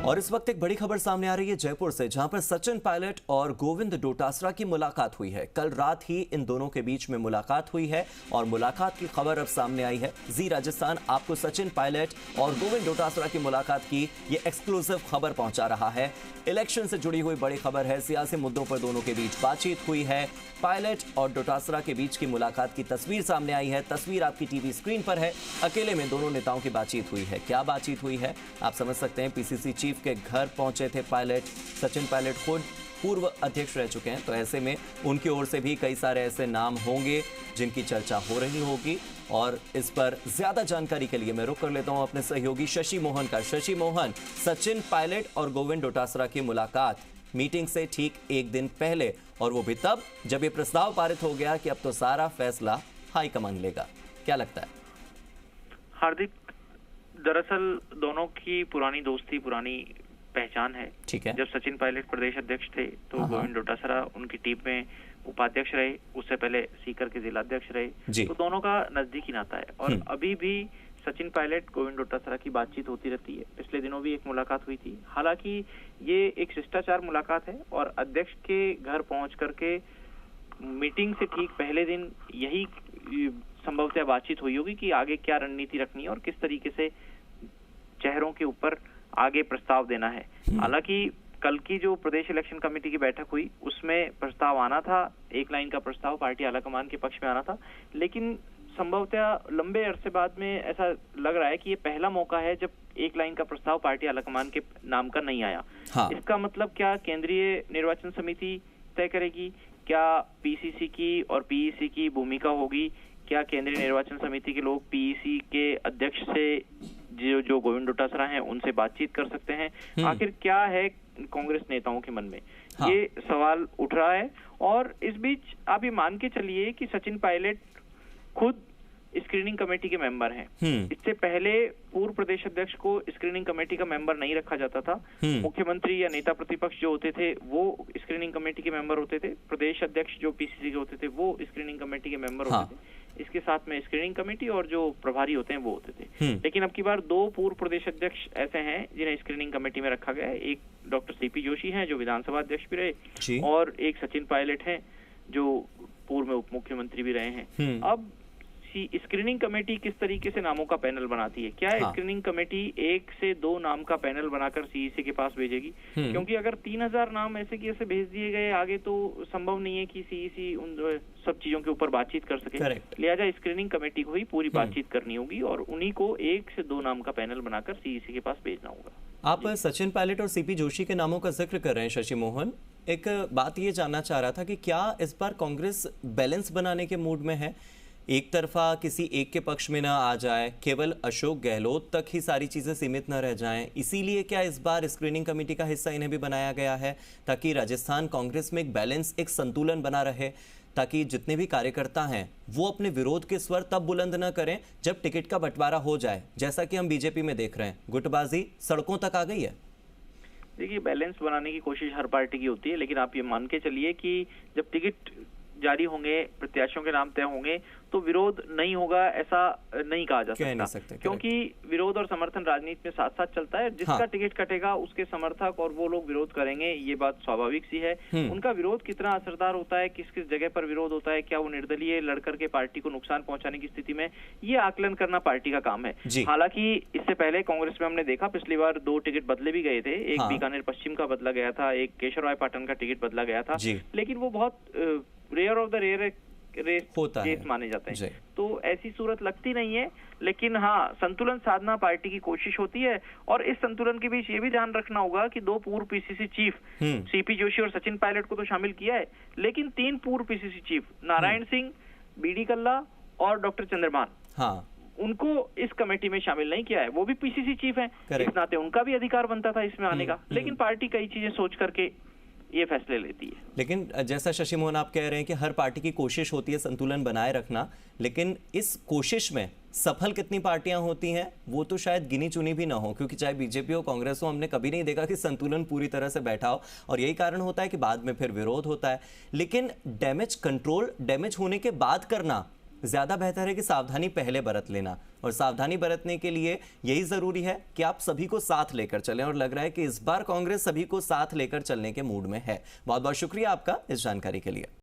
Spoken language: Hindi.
और इस वक्त एक बड़ी खबर सामने आ रही है जयपुर से, जहां पर सचिन पायलट और गोविंद डोटासरा की मुलाकात हुई है। कल रात ही इन दोनों के बीच में मुलाकात हुई है और मुलाकात की खबर अब सामने आई है। जी राजस्थान आपको सचिन पायलट और गोविंद डोटासरा की मुलाकात की ये एक्सक्लूसिव खबर पहुंचा रहा है। इलेक्शन से जुड़ी हुई बड़ी खबर है, सियासी मुद्दों पर दोनों के बीच बातचीत हुई है। पायलट और डोटासरा के बीच की मुलाकात की तस्वीर सामने आई है। तस्वीर आपकी टीवी स्क्रीन पर है। अकेले में दोनों नेताओं की बातचीत हुई है। क्या बातचीत हुई है आप समझ सकते हैं। पीसीसी चीफ के घर पहुंचे थे पायलट। सचिन पायलट खुद पूर्व अध्यक्ष रह चुके हैं, तो ऐसे में उनकी ओर से भी कई सारे ऐसे नाम होंगे जिनकी चर्चा हो रही होगी। और इस पर ज्यादा जानकारी के लिए मैं रुक कर लेता हूं अपने सहयोगी शशि मोहन का। शशि मोहन, सचिन पायलट और गोविंद डोटासरा की मुलाकात मीटिंग से ठीक एक दिन पहले, और वो भी तब जब ये प्रस्ताव पारित हो गया कि अब तो सारा फैसला हाईकमान लेगा। क्या लगता है? हार्दिक, दरअसल दोनों की पुरानी दोस्ती, पुरानी पहचान है। ठीक है। जब सचिन पायलट प्रदेश अध्यक्ष थे तो गोविंद डोटासरा उनकी टीम में उपाध्यक्ष रहे, उससे पहले सीकर के जिलाध्यक्ष रहे, तो दोनों का नजदीकी नाता है। और अभी भी सचिन पायलट गोविंद डोटासरा की बातचीत होती रहती है। पिछले दिनों भी एक मुलाकात हुई थी। हालांकि ये एक शिष्टाचार मुलाकात है और अध्यक्ष के घर पहुंच करके मीटिंग से ठीक पहले दिन यही संभवतः बातचीत हुई होगी कि आगे क्या रणनीति रखनी है और किस तरीके से चेहरों के ऊपर आगे प्रस्ताव देना है। हालांकि कल की जो प्रदेश इलेक्शन कमेटी की बैठक हुई उसमें प्रस्ताव आना था, एक लाइन का प्रस्ताव पार्टी आलाकमान के पक्ष में आना था, लेकिन संभवतः लंबे अरसे बाद में ऐसा लग रहा है कि ये पहला मौका है जब एक लाइन का प्रस्ताव पार्टी आलाकमान के नाम का नहीं आया। इसका मतलब क्या केंद्रीय निर्वाचन समिति तय करेगी? क्या पीसीसी की और पीईसी की भूमिका होगी? क्या केंद्रीय निर्वाचन समिति के लोग पीईसी के अध्यक्ष से जो गोविंद डोटासरा हैं उनसे बातचीत कर सकते हैं? आखिर क्या है कांग्रेस नेताओं के मन में? ये सवाल उठ रहा है। और इस बीच आप ये मान के चलिए कि सचिन पायलट खुद स्क्रीनिंग कमेटी के मेंबर हैं। इससे पहले पूर्व प्रदेश अध्यक्ष को स्क्रीनिंग कमेटी का मेंबर नहीं रखा जाता था। मुख्यमंत्री या नेता प्रतिपक्ष जो होते थे वो स्क्रीनिंग कमेटी के मेंबर होते थे। प्रदेश अध्यक्ष जो पीसीसी के होते थे वो स्क्रीनिंग कमेटी के मेंबर होते थे। इसके साथ में स्क्रीनिंग कमेटी और जो प्रभारी होते हैं वो होते थे। लेकिन अब की बार दो पूर्व प्रदेश अध्यक्ष ऐसे हैं जिन्हें स्क्रीनिंग कमेटी में रखा गया है। एक डॉक्टर सीपी जोशी हैं जो विधानसभा अध्यक्ष भी रहे, और एक सचिन पायलट हैं जो पूर्व में उप मुख्यमंत्री भी रहे हैं। अब स्क्रीनिंग कमेटी किस तरीके से नामों का पैनल बनाती है? क्या स्क्रीनिंग कमेटी 1 से 2 नाम का पैनल बनाकर सीईसी के पास भेजेगी? क्योंकि अगर 3000 नाम ऐसे की ऐसे भेज दिए गए आगे तो संभव नहीं है कि सीईसी उन सब चीजों के ऊपर बातचीत कर सके। लिहाजा स्क्रीनिंग कमेटी को ही पूरी बातचीत करनी होगी और उन्हीं को 1 से 2 नाम का पैनल बनाकर सीईसी के पास भेजना होगा। आप सचिन पायलट और सीपी जोशी के नामों का जिक्र कर रहे हैं शशि मोहन। एक बात ये जानना चाह रहा था कि क्या इस बार कांग्रेस बैलेंस बनाने के मूड में है? एक तरफा किसी एक के पक्ष में ना आ जाए, केवल अशोक गहलोत तक ही सारी चीजें सीमित न रह जाएं, इसीलिए क्या इस बार स्क्रीनिंग कमेटी का हिस्सा इन्हें भी बनाया गया है ताकि राजस्थान कांग्रेस में एक बैलेंस, एक संतुलन बना रहे, ताकि जितने भी कार्यकर्ता हैं वो अपने विरोध के स्वर तब बुलंद न करें जब टिकट का बंटवारा हो जाए, जैसा कि हम बीजेपी में देख रहे हैं गुटबाजी सड़कों तक आ गई है। देखिए, बैलेंस बनाने की कोशिश हर पार्टी की होती है, लेकिन आप ये मान के चलिए कि जब टिकट जारी होंगे, प्रत्याशियों के नाम तय होंगे, तो विरोध नहीं होगा ऐसा नहीं कहा जा सकता, क्योंकि विरोध और समर्थन राजनीति में साथ साथ चलता है। जिसका टिकट कटेगा उसके समर्थक और वो लोग विरोध करेंगे, ये बात स्वाभाविक सी है। उनका विरोध कितना असरदार होता है, किस किस जगह पर विरोध होता है, क्या वो निर्दलीय लड़कर के पार्टी को नुकसान पहुंचाने की स्थिति में, ये आकलन करना पार्टी का काम है। हालांकि इससे पहले कांग्रेस में हमने देखा पिछली बार 2 टिकट बदले भी गए थे। एक बीकानेर पश्चिम का बदला गया था, एक केशवराय पाटन का टिकट बदला गया था, लेकिन वो बहुत rare of the rare case माने जाते हैं। तो ऐसी सूरत लगती नहीं है, लेकिन हाँ, संतुलन साधना पार्टी की कोशिश होती है। और इस संतुलन के बीच ये भी ध्यान रखना होगा कि 2 पूर्व पीसीसी चीफ सीपी जोशी और सचिन पायलट को तो शामिल किया है, लेकिन 3 पूर्व PCC chief Narayan Singh, BD Kalla और डॉक्टर चंद्रभान, उनको इस कमेटी में शामिल नहीं किया है। वो भी पीसीसी चीफ हैं, इस नाते उनका भी अधिकार बनता था इसमें आने का, लेकिन पार्टी कई चीजें सोच करके ये फैसले लेती है। लेकिन जैसा शशि मोहन आप कह रहे हैं कि हर पार्टी की कोशिश होती है संतुलन बनाए रखना, लेकिन इस कोशिश में सफल कितनी पार्टियां होती हैं वो तो शायद गिनी चुनी भी ना हो, क्योंकि चाहे बीजेपी हो कांग्रेस हो, हमने कभी नहीं देखा कि संतुलन पूरी तरह से बैठा हो, और यही कारण होता है कि बाद में फिर विरोध होता है। लेकिन डैमेज कंट्रोल, डैमेज होने के बाद करना, ज्यादा बेहतर है कि सावधानी पहले बरत लेना, और सावधानी बरतने के लिए यही जरूरी है कि आप सभी को साथ लेकर चलें, और लग रहा है कि इस बार कांग्रेस सभी को साथ लेकर चलने के मूड में है। बहुत बहुत शुक्रिया आपका इस जानकारी के लिए।